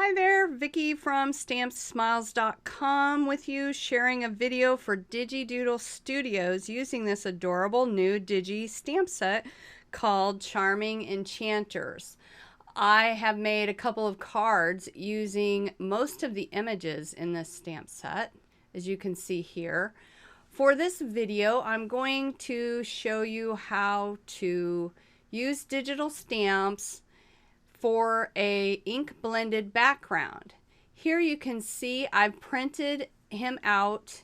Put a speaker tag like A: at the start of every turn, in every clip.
A: Hi there, Vicki from StampsSmiles.com with you, sharing a video for DigiDoodle Studios using this adorable new Digi stamp set called Charming Enchanters. I have made a couple of cards using most of the images in this stamp set, as you can see here. For this video, I'm going to show you how to use digital stamps for a ink blended background. Here you can see I've printed him out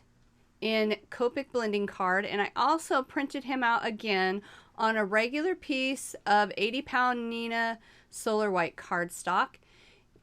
A: in Copic blending card, and I also printed him out again on a regular piece of 80-pound Neenah Solar White cardstock.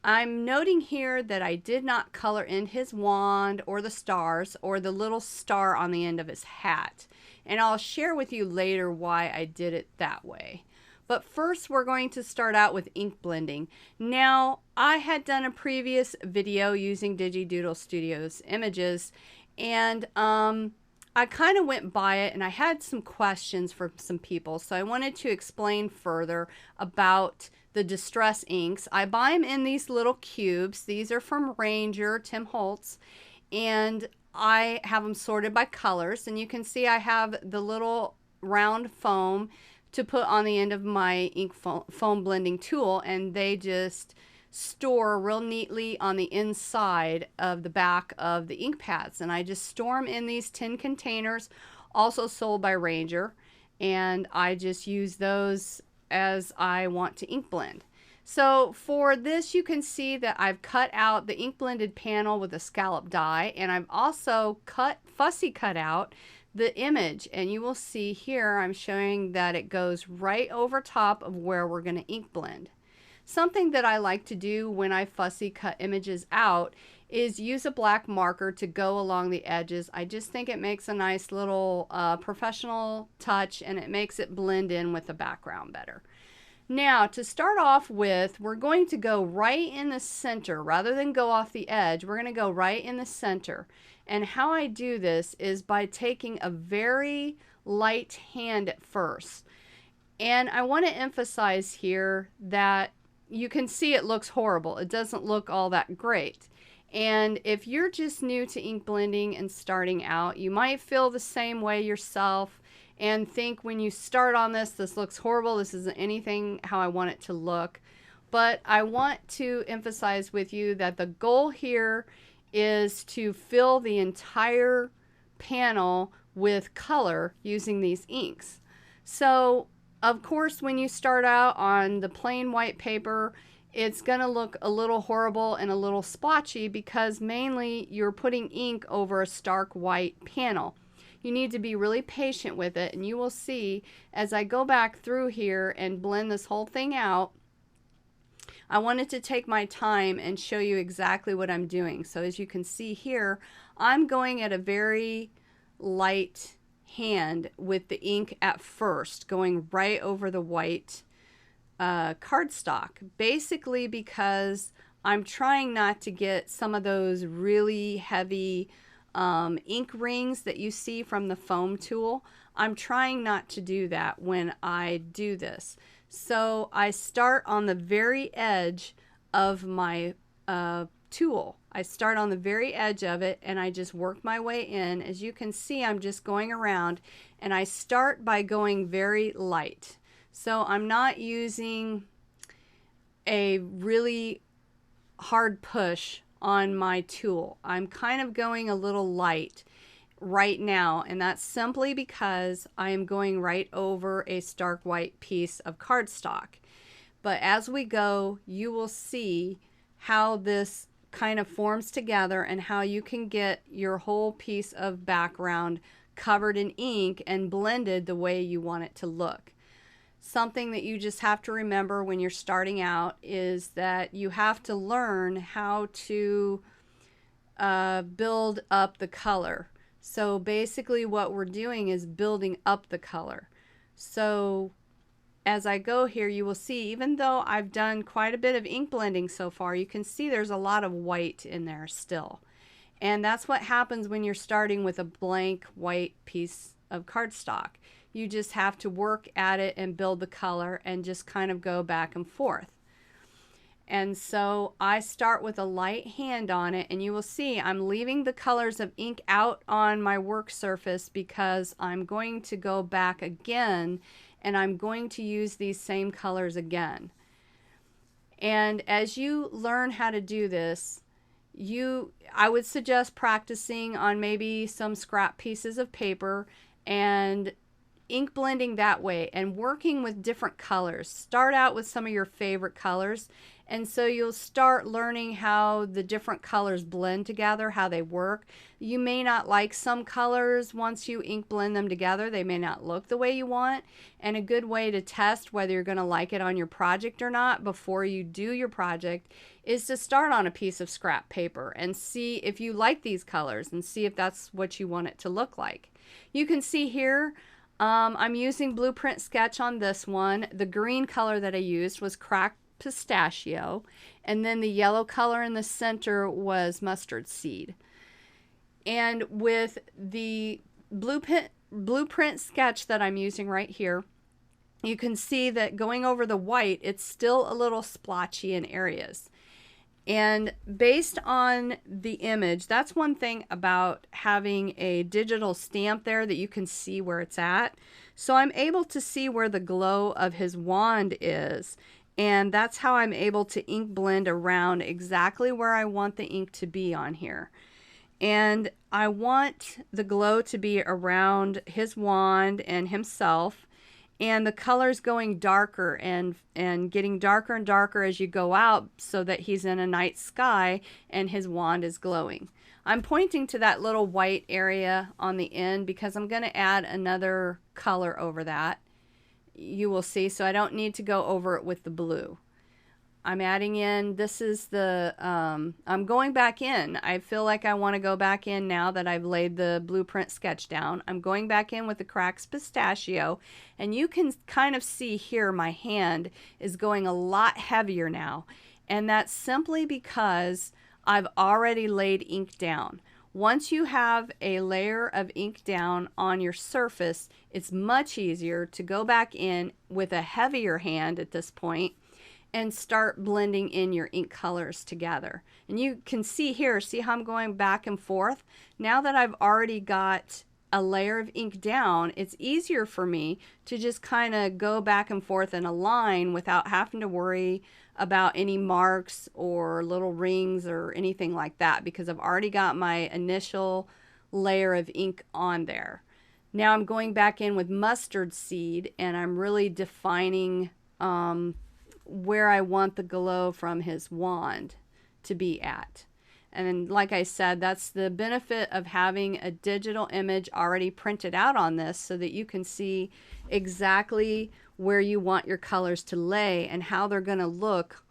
A: I'm noting here that I did not color in his wand or the stars or the little star on the end of his hat, and I'll share with you later why I did it that way. But first we're going to start out with ink blending. Now, I had done a previous video using DigiDoodle Studios images, and I kind of went by it and I had some questions for some people, so I wanted to explain further about the distress inks. I buy them in these little cubes. These are from Ranger, Tim Holtz, and I have them sorted by colors, and you can see I have the little round foam to put on the end of my ink foam blending tool, and they just store real neatly on the inside of the back of the ink pads. And I just store them in these tin containers, also sold by Ranger, and I just use those as I want to ink blend. So for this, you can see that I've cut out the ink blended panel with a scallop die, and I've also fussy cut out the image, and you will see here I'm showing that it goes right over top of where we're going to ink blend. Something that I like to do when I fussy cut images out is use a black marker to go along the edges. I just think it makes a nice little professional touch, and it makes it blend in with the background better. Now, to start off with, we're going to go right in the center. Rather than go off the edge, we're going to go right in the center. And how I do this is by taking a very light hand at first. And I want to emphasize here that you can see it looks horrible. It doesn't look all that great. And if you're just new to ink blending and starting out, you might feel the same way yourself and think when you start on this looks horrible. This isn't anything how I want it to look. But I want to emphasize with you that the goal here is to fill the entire panel with color using these inks. So of course, when you start out on the plain white paper, it's going to look a little horrible and a little splotchy because mainly you're putting ink over a stark white panel. You need to be really patient with it, and you will see as I go back through here and blend this whole thing out, I wanted to take my time and show you exactly what I'm doing. So as you can see here, I'm going at a very light hand with the ink at first, going right over the white cardstock, basically because I'm trying not to get some of those really heavy ink rings that you see from the foam tool. I'm trying not to do that when I do this. So I start on the very edge of my tool. I start on the very edge of it, and I just work my way in. As you can see, I'm just going around, and I start by going very light. So I'm not using a really hard push on my tool. I'm kind of going a little light right now, and that's simply because I am going right over a stark white piece of cardstock. But as we go, you will see how this kind of forms together and how you can get your whole piece of background covered in ink and blended the way you want it to look. Something that you just have to remember when you're starting out is that you have to learn how to build up the color. So basically what we're doing is building up the color. So as I go here, you will see, even though I've done quite a bit of ink blending so far, you can see there's a lot of white in there still. And that's what happens when you're starting with a blank white piece of cardstock. You just have to work at it and build the color and just kind of go back and forth. And so I start with a light hand on it, and you will see I'm leaving the colors of ink out on my work surface because I'm going to go back again and I'm going to use these same colors again. And as you learn how to do this, I would suggest practicing on maybe some scrap pieces of paper and ink blending that way and working with different colors. Start out with some of your favorite colors, and so you'll start learning how the different colors blend together, how they work. You may not like some colors once you ink blend them together. They may not look the way you want, and a good way to test whether you're going to like it on your project or not before you do your project is to start on a piece of scrap paper and see if you like these colors and see if that's what you want it to look like. You can see here I'm using Blueprint Sketch on this one. The green color that I used was Cracked Pistachio, and then the yellow color in the center was Mustard Seed. And with the Blueprint Sketch that I'm using right here, you can see that going over the white, it's still a little splotchy in areas. And based on the image, that's one thing about having a digital stamp there, that you can see where it's at. So I'm able to see where the glow of his wand is, and that's how I'm able to ink blend around exactly where I want the ink to be on here. And I want the glow to be around his wand and himself, and the colors going darker and getting darker and darker as you go out, so that he's in a night sky and his wand is glowing. I'm pointing to that little white area on the end because I'm going to add another color over that. You will see, so I don't need to go over it with the blue. I'm adding in, this is the, I'm going back in. I feel like I want to go back in now that I've laid the Blueprint Sketch down. I'm going back in with the Cracked Pistachio, and you can kind of see here my hand is going a lot heavier now. And that's simply because I've already laid ink down. Once you have a layer of ink down on your surface, it's much easier to go back in with a heavier hand at this point and start blending in your ink colors together. And you can see here, see how I'm going back and forth? Now that I've already got a layer of ink down, it's easier for me to just kind of go back and forth in a line without having to worry about any marks or little rings or anything like that, because I've already got my initial layer of ink on there. Now I'm going back in with Mustard Seed, and I'm really defining where I want the glow from his wand to be at. And then, like I said, that's the benefit of having a digital image already printed out on this, so that you can see exactly where you want your colors to lay and how they're going to look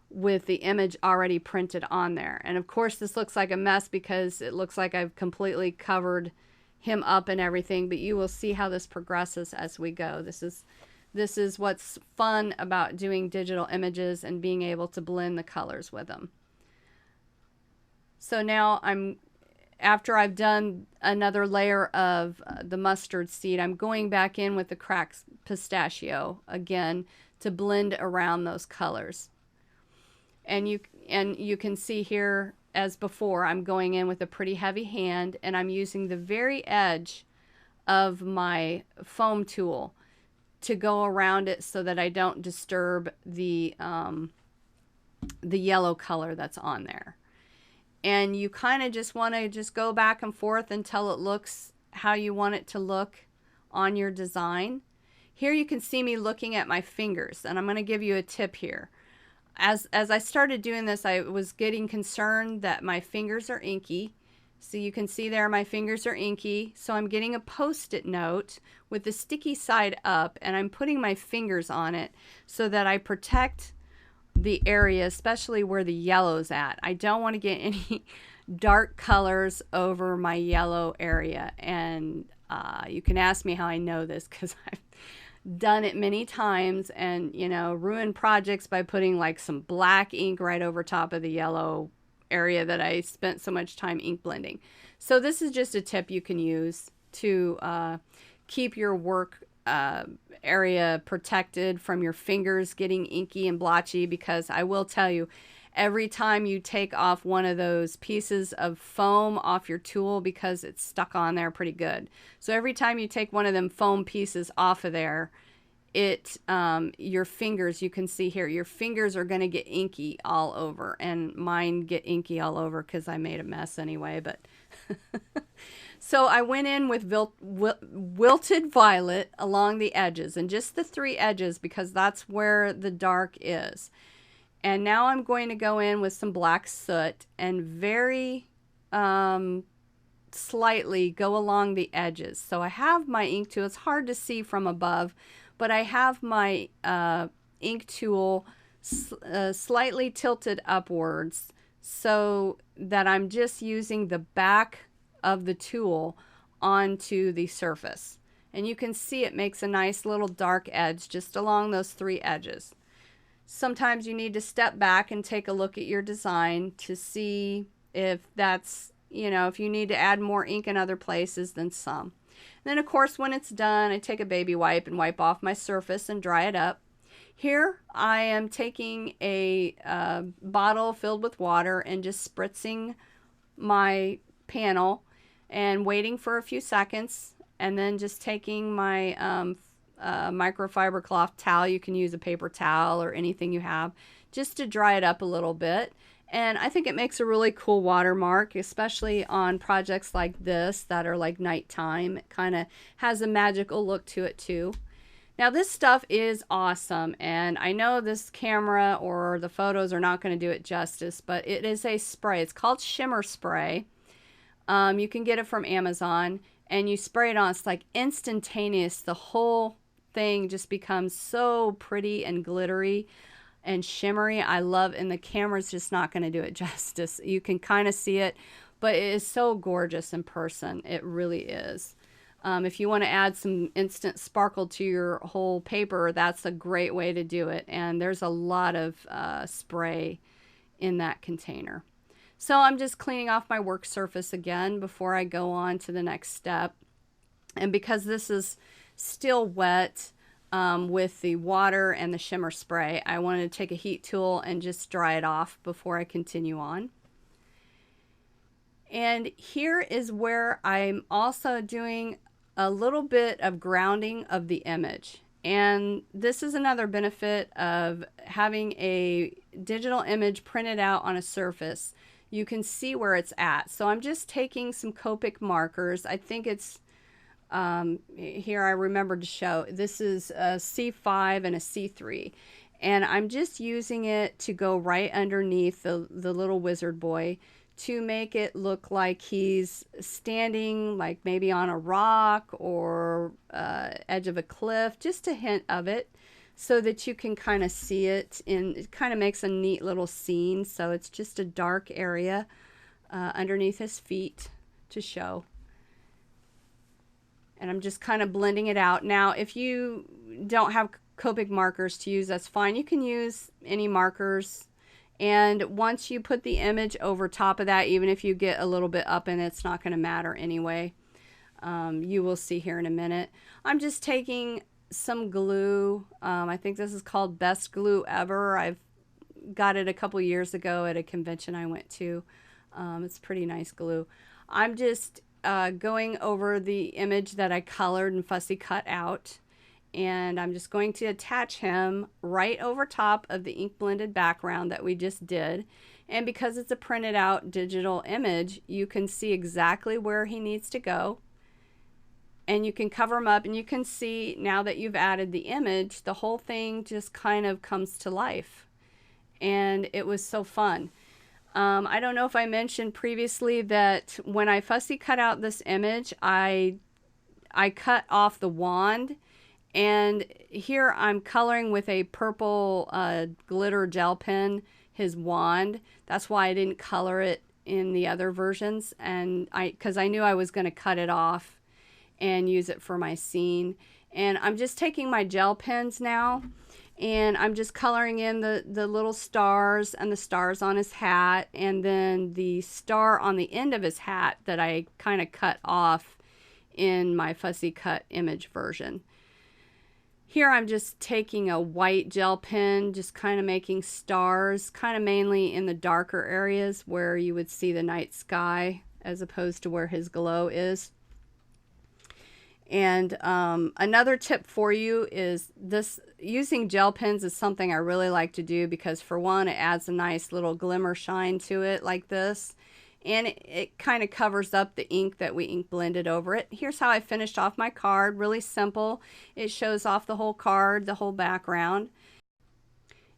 A: with the image already printed on there. And of course this looks like a mess because it looks like I've completely covered him up and everything, but you will see how this progresses as we go. This is what's fun about doing digital images and being able to blend the colors with them. So now after I've done another layer of the Mustard Seed, I'm going back in with the Cracked Pistachio again to blend around those colors. And you can see here, as before, I'm going in with a pretty heavy hand, and I'm using the very edge of my foam tool to go around it so that I don't disturb the yellow color that's on there. And you kind of just want to just go back and forth until it looks how you want it to look on your design. Here you can see me looking at my fingers, and I'm going to give you a tip here. As I started doing this, I was getting concerned that my fingers are inky. So you can see there my fingers are inky. So I'm getting a Post-it note with the sticky side up, and I'm putting my fingers on it so that I protect the area, especially where the yellow's at. I don't want to get any dark colors over my yellow area. And you can ask me how I know this, because I've done it many times, and ruined projects by putting like some black ink right over top of the yellow area that I spent so much time ink blending. So this is just a tip you can use to keep your work area protected from your fingers getting inky and blotchy, because I will tell you, every time you take off one of those pieces of foam off your tool, because it's stuck on there pretty good. So every time you take one of them foam pieces off of there, your fingers, you can see here, your fingers are going to get inky all over, and mine get inky all over because I made a mess anyway. But so I went in with wilted violet along the edges, and just the 3 edges, because that's where the dark is. And now I'm going to go in with some black soot and very slightly go along the edges. So I have my ink tool. It's hard to see from above, but I have my ink tool slightly tilted upwards so that I'm just using the back of the tool onto the surface. And you can see it makes a nice little dark edge just along those 3 edges. Sometimes you need to step back and take a look at your design to see if that's, if you need to add more ink in other places than some. And then, of course, when it's done, I take a baby wipe and wipe off my surface and dry it up. Here, I am taking a bottle filled with water and just spritzing my panel and waiting for a few seconds, and then just taking my microfiber cloth towel. You can use a paper towel or anything you have, just to dry it up a little bit. And I think it makes a really cool watermark, especially on projects like this that are like nighttime. It kind of has a magical look to it too. Now this stuff is awesome, and I know this camera or the photos are not going to do it justice, but it is a spray. It's called Shimmer Spray. You can get it from Amazon, and you spray it on. It's like instantaneous. The whole thing just becomes so pretty and glittery and shimmery. I love, and the camera's just not going to do it justice. You can kind of see it, but it is so gorgeous in person. It really is. If you want to add some instant sparkle to your whole paper, that's a great way to do it. And there's a lot of spray in that container. So I'm just cleaning off my work surface again before I go on to the next step. And because this is still wet with the water and the shimmer spray, I wanted to take a heat tool and just dry it off before I continue on. And here is where I'm also doing a little bit of grounding of the image. And this is another benefit of having a digital image printed out on a surface. You can see where it's at. So I'm just taking some Copic markers. I think it's here I remembered to show. This is a C5 and a C3. And I'm just using it to go right underneath the little wizard boy to make it look like he's standing like maybe on a rock or edge of a cliff, just a hint of it, so that you can kind of see it. And it kind of makes a neat little scene. So it's just a dark area underneath his feet to show. And I'm just kind of blending it out. Now, if you don't have Copic markers to use, that's fine. You can use any markers. And once you put the image over top of that, even if you get a little bit up in it, it's not going to matter anyway. You will see here in a minute. I'm just taking some glue. I think this is called Best Glue Ever. I've got it a couple years ago at a convention I went to. It's pretty nice glue. I'm just going over the image that I colored and fussy cut out. And I'm just going to attach him right over top of the ink blended background that we just did. And because it's a printed out digital image, you can see exactly where he needs to go. And you can cover him up, and you can see now that you've added the image, the whole thing just kind of comes to life. And it was so fun. I don't know if I mentioned previously that when I fussy cut out this image, I cut off the wand. And here I'm coloring with a purple glitter gel pen, his wand. That's why I didn't color it in the other versions, and because I knew I was going to cut it off and use it for my scene. And I'm just taking my gel pens now, and I'm just coloring in the little stars and the stars on his hat, and then the star on the end of his hat that I kind of cut off in my fussy cut image version. Here I'm just taking a white gel pen, just kind of making stars, kind of mainly in the darker areas where you would see the night sky as opposed to where his glow is. And another tip for you is this: using gel pens is something I really like to do because, for one, it adds a nice little glimmer shine to it like this. And it kind of covers up the ink that we ink blended over it. Here's how I finished off my card. Really simple. It shows off the whole card, the whole background.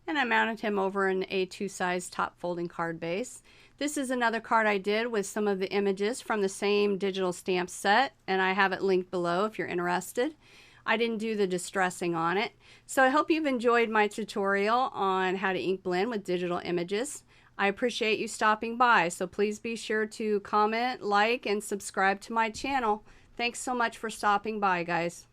A: And I mounted him over an A2 size top folding card base. This is another card I did with some of the images from the same digital stamp set, and I have it linked below if you're interested. I didn't do the distressing on it. So I hope you've enjoyed my tutorial on how to ink blend with digital images. I appreciate you stopping by, so please be sure to comment, like, and subscribe to my channel. Thanks so much for stopping by, guys.